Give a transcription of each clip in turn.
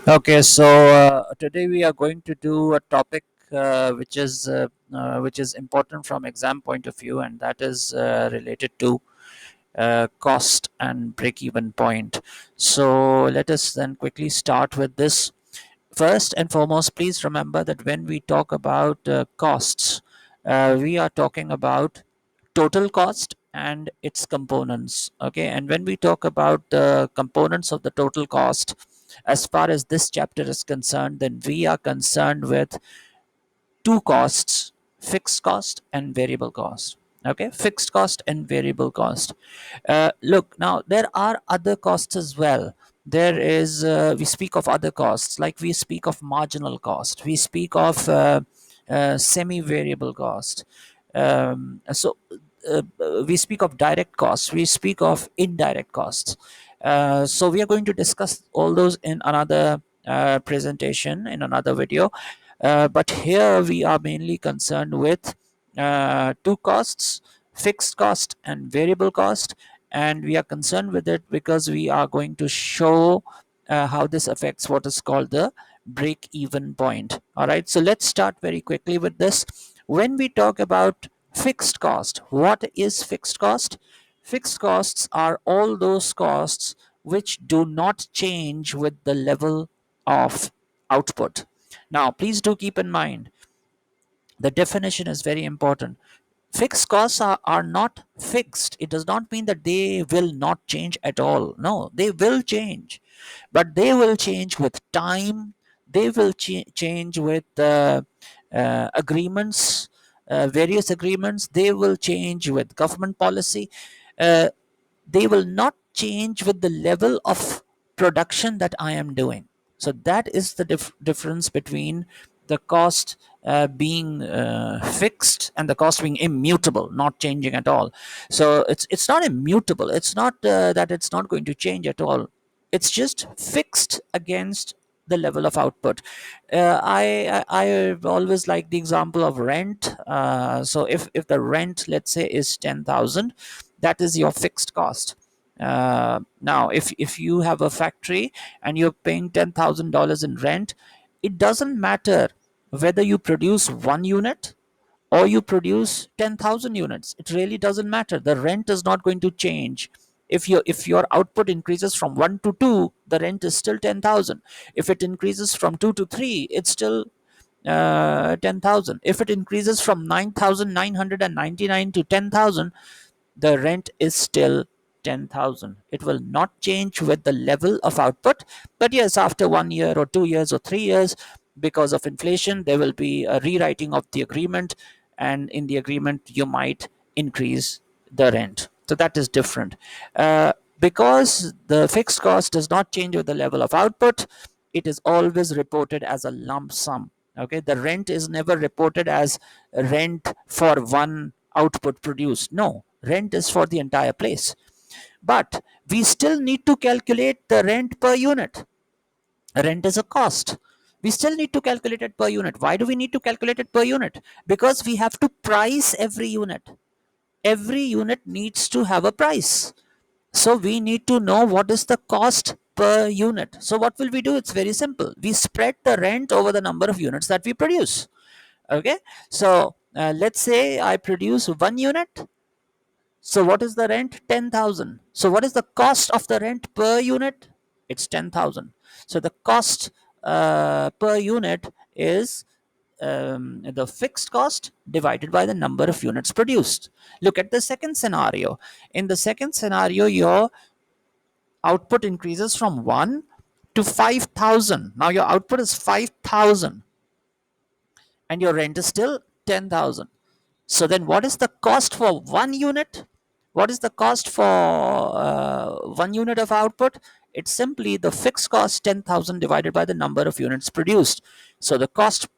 Okay, so today we are going to do a topic which is important from exam point of view, and that is related to cost and break-even point. So let us then quickly start with this. First and foremost, please remember that when we talk about costs, we are talking about total cost and its components. Okay, and when we talk about the components of the total cost, as far as this chapter is concerned, then we are concerned with two costs: fixed cost and variable cost. Okay, fixed cost and variable cost. Look, now there are other costs as well. There is we speak of other costs, like we speak of marginal cost, we speak of semi variable cost. We speak of direct costs, we speak of indirect costs. So we are going to discuss all those in another presentation, in another video. But here we are mainly concerned with two costs: fixed cost and variable cost. And we are concerned with it because we are going to show how this affects what is called the break even point. All right, so let's start very quickly with this. When we talk about fixed cost, what is fixed cost? Fixed costs are all those costs which do not change with the level of output. Now, please do keep in mind the definition is very important. Fixed costs are not fixed. It does not mean that they will not change at all. No, they will change, but they will change with time. They will change with agreements, various agreements. They will change with government policy. Uh, they will not change with the level of production that I am doing. So that is the difference between the cost being fixed and the cost being immutable, not changing at all. So it's not immutable. It's not that it's not going to change at all. It's just fixed against the level of output. I always like the example of rent. So if the rent, let's say, is 10,000, that is your fixed cost. Now, if you have a factory and you're paying $10,000 in rent, it doesn't matter whether you produce one unit or you produce 10,000 units. It really doesn't matter. The rent is not going to change. If your output increases from 1 to 2, the rent is still 10,000. If it increases from 2 to 3, it's still 10,000. If it increases from 9,999 to 10,000, the rent is still 10,000. It will not change with the level of output. But yes, after 1 year or 2 years or 3 years, because of inflation, there will be a rewriting of the agreement, and in the agreement, you might increase the rent. So that is different. Because the fixed cost does not change with the level of output, it is always reported as a lump sum. Okay, the rent is never reported as rent for one output produced. No, rent is for the entire place. But we still need to calculate the rent per unit. Rent is a cost. We still need to calculate it per unit. Why do we need to calculate it per unit? Because we have to price every unit. Every unit needs to have a price. So we need to know what is the cost per unit. So what will we do? It's very simple. We spread the rent over the number of units that we produce. Okay, so let's say I produce one unit. So what is the rent? 10,000. So what is the cost of the rent per unit? It's 10,000. So the cost per unit is the fixed cost divided by the number of units produced. Look at the second scenario. In the second scenario, your output increases from 1 to 5,000. Now your output is 5,000 and your rent is still 10,000. So then what is the cost for one unit? What is the cost for one unit of output? It's simply the fixed cost 10,000 divided by the number of units produced. So the cost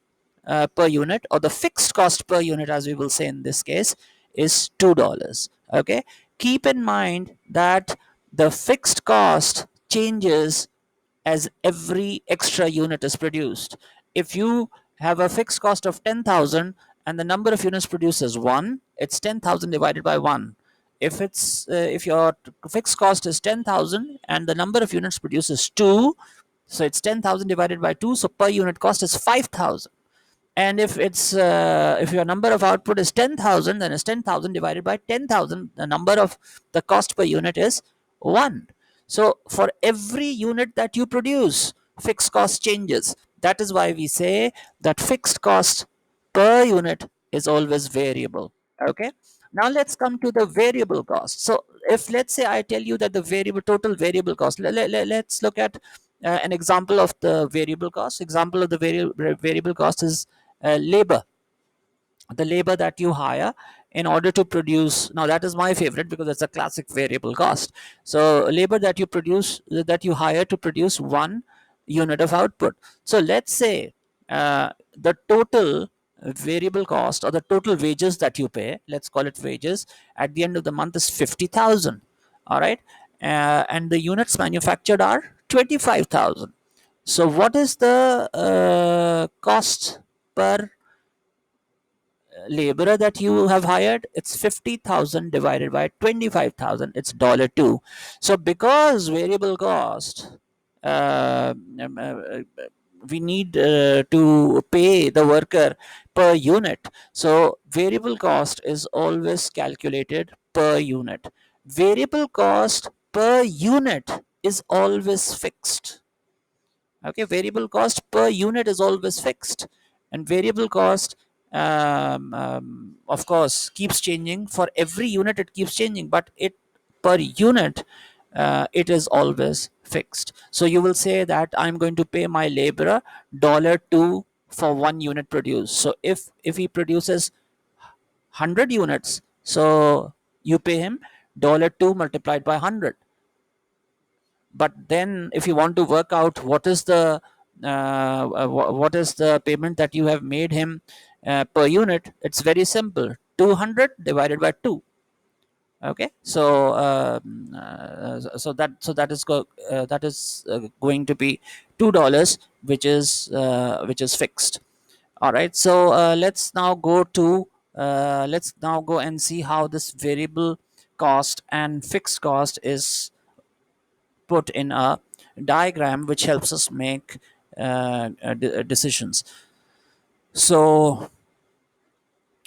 per unit, or the fixed cost per unit, as we will say in this case, is $2. Okay, keep in mind that the fixed cost changes as every extra unit is produced. If you have a fixed cost of 10,000 and the number of units produced is 1, it's 10,000 divided by 1. If your fixed cost is 10,000 and the number of units produced is 2, So it's 10,000 divided by 2, so per unit cost is 5,000. And if your number of output is 10,000, then it's 10,000 divided by 10,000. The number of the cost per unit is 1. So for every unit that you produce, fixed cost changes. That is why we say that fixed cost per unit is always variable. Okay. Now let's come to the variable cost. So if, let's say, I tell you that the total variable cost, let's look at an example of the variable cost. Example of the variable cost is labor, the labor that you hire in order to produce. Now that is my favorite because it's a classic variable cost. So labor that you hire to produce 1 unit of output. So let's say the total variable cost, or the total wages that you pay, let's call it wages, at the end of the month is 50,000. All right. And the units manufactured are 25,000. So what is the cost per laborer that you have hired? It's 50,000 divided by 25,000. It's $2. So because variable cost, uh, um, uh, uh, we need to pay the worker per unit. So variable cost is always calculated per unit. Variable cost per unit is always fixed. Okay, variable cost per unit is always fixed, and variable cost, of course, keeps changing. For every unit it keeps changing, but it per unit, it is always fixed. So you will say that I'm going to pay my laborer $2 for 1 unit produced. So if he produces 100 units, so you pay him $2 multiplied by 100. But then if you want to work out what is the payment that you have made him per unit, it's very simple: 200 divided by 2. Okay, so that is going to be $2, which is fixed. All right, so let's now go and see how this variable cost and fixed cost is put in a diagram, which helps us make decisions. So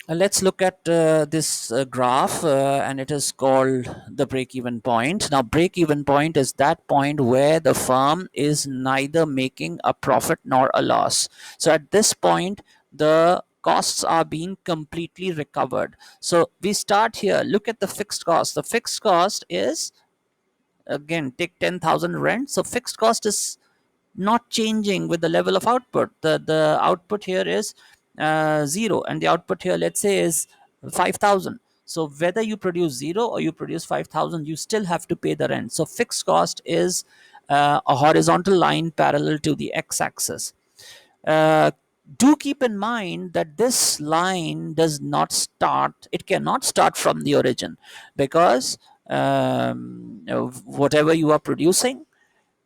let's look at this graph, and it is called the break-even point. Now, break-even point is that point where the firm is neither making a profit nor a loss. So at this point, the costs are being completely recovered. So we start here. Look at the fixed cost. The fixed cost is, again, take 10,000 rent. So fixed cost is not changing with the level of output. The output here is 0, and the output here, let's say, is 5,000. So whether you produce 0 or you produce 5,000, you still have to pay the rent. So fixed cost is a horizontal line parallel to the x-axis. uh, do keep in mind that this line does not start, it cannot start from the origin, because whatever you are producing,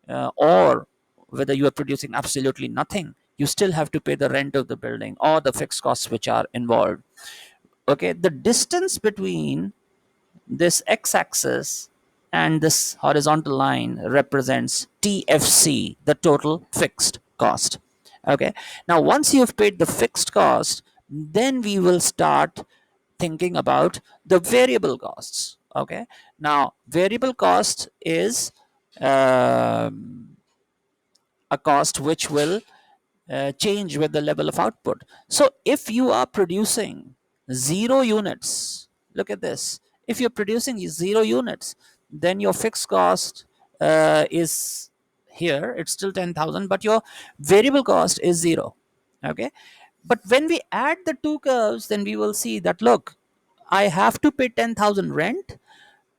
or whether you are producing absolutely nothing, you still have to pay the rent of the building or the fixed costs which are involved. Okay, the distance between this x-axis and this horizontal line represents TFC, the total fixed cost. Okay, now once you've paid the fixed cost, then we will start thinking about the variable costs. Okay, now variable cost is um, a cost which will change with the level of output. So if you are producing 0 units, look at this. If you're producing 0 units, then your fixed cost is here. It's still 10,000, but your variable cost is 0. Okay. But when we add the two curves, then we will see that, look, I have to pay 10,000 rent,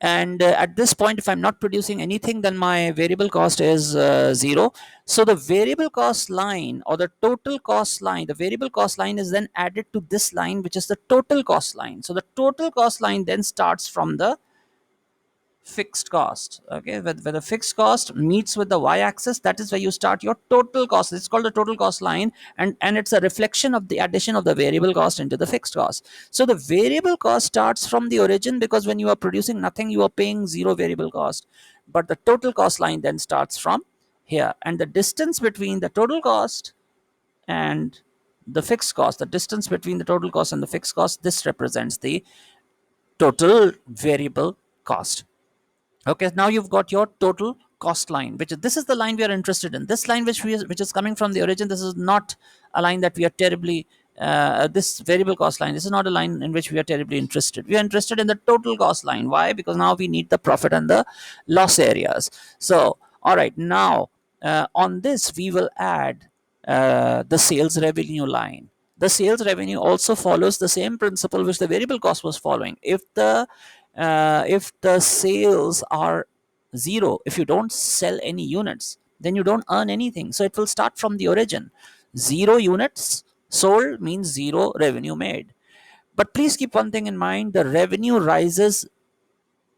and at this point, if I'm not producing anything, then my variable cost is 0. So the variable cost line, or the total cost line, the variable cost line is then added to this line, which is the total cost line. So the total cost line then starts from the fixed cost. Okay, where the fixed cost meets with the y-axis, that is where you start your total cost. It's called the total cost line, and it's a reflection of the addition of the variable cost into the fixed cost. So the variable cost starts from the origin, because when you are producing nothing, you are paying 0 variable cost, but the total cost line then starts from here, and the distance between the total cost and the fixed cost, the distance between the total cost and the fixed cost, this represents the total variable cost. Okay, now you've got your total cost line, which is, this is the line we are interested in. This line which is coming from the origin, this is not a line that we are terribly this variable cost line, this is not a line in which we are terribly interested. We are interested in the total cost line. Why? Because now we need the profit and the loss areas. So all right, now on this we will add the sales revenue line. The sales revenue also follows the same principle which the variable cost was following. If the sales are zero, if you don't sell any units, then you don't earn anything. So it will start from the origin. Zero units sold means zero revenue made. But please keep one thing in mind: the revenue rises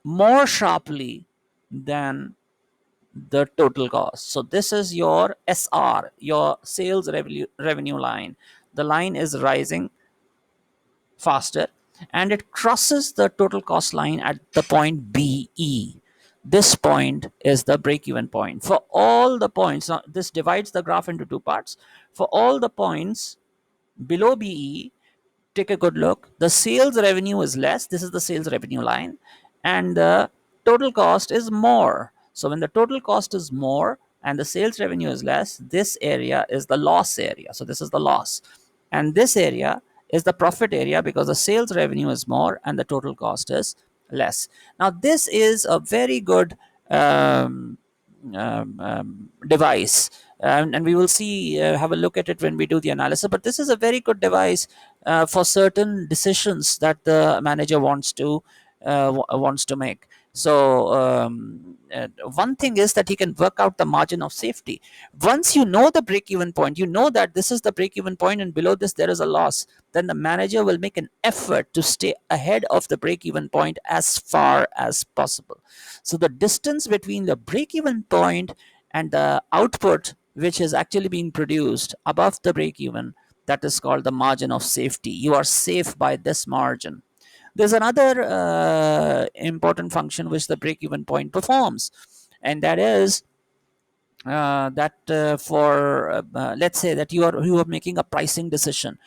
more sharply than the total cost. So this is your SR, your sales revenue line. The line is rising faster, and it crosses the total cost line at the point BE. This point is the break even point. For all the points, now this divides the graph into two parts. For all the points below BE, take a good look. The sales revenue is less. This is the sales revenue line. And the total cost is more. So when the total cost is more and the sales revenue is less, this area is the loss area. So this is the loss. And this area is the profit area, because the sales revenue is more and the total cost is less. Now, this is a very good device, and we will see, have a look at it when we do the analysis. But this is a very good device for certain decisions that the manager wants to make. So one thing is that he can work out the margin of safety. Once you know the break even point, you know that this is the break even point and below this there is a loss, then the manager will make an effort to stay ahead of the break even point as far as possible. So the distance between the break even point and the output which is actually being produced above the break even, that is called the margin of safety. You are safe by this margin. There's another important function which the break even point performs, and that is that for let's say that you are making a pricing decision.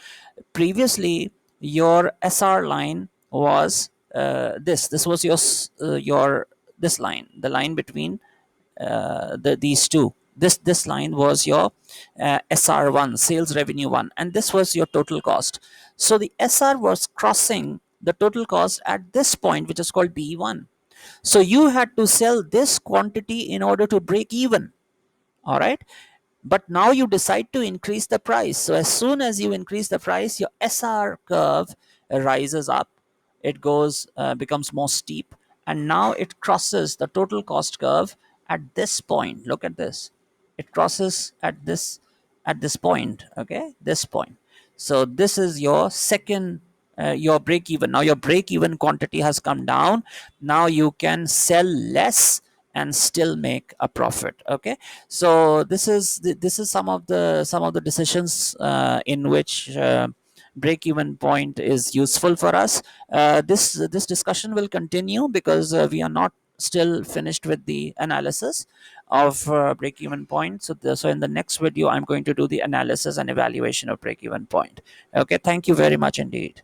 Previously your SR line was this was your this line, the line between these two. This line was your SR1, sales revenue 1, and this was your total cost. So the SR was crossing the total cost at this point, which is called B1. So you had to sell this quantity in order to break even. All right, but now you decide to increase the price. So as soon as you increase the price, your SR curve rises up. It goes becomes more steep, and now it crosses the total cost curve at this point. Look at this. It crosses at this point. Okay, this point. So this is your second your break even. Now your break even quantity has come down. Now you can sell less and still make a profit. Okay, so this is some of the decisions in which break even point is useful for us. This discussion will continue because we are not still finished with the analysis of break even point. So in the next video I'm going to do the analysis and evaluation of break even point. Okay, thank you very much indeed.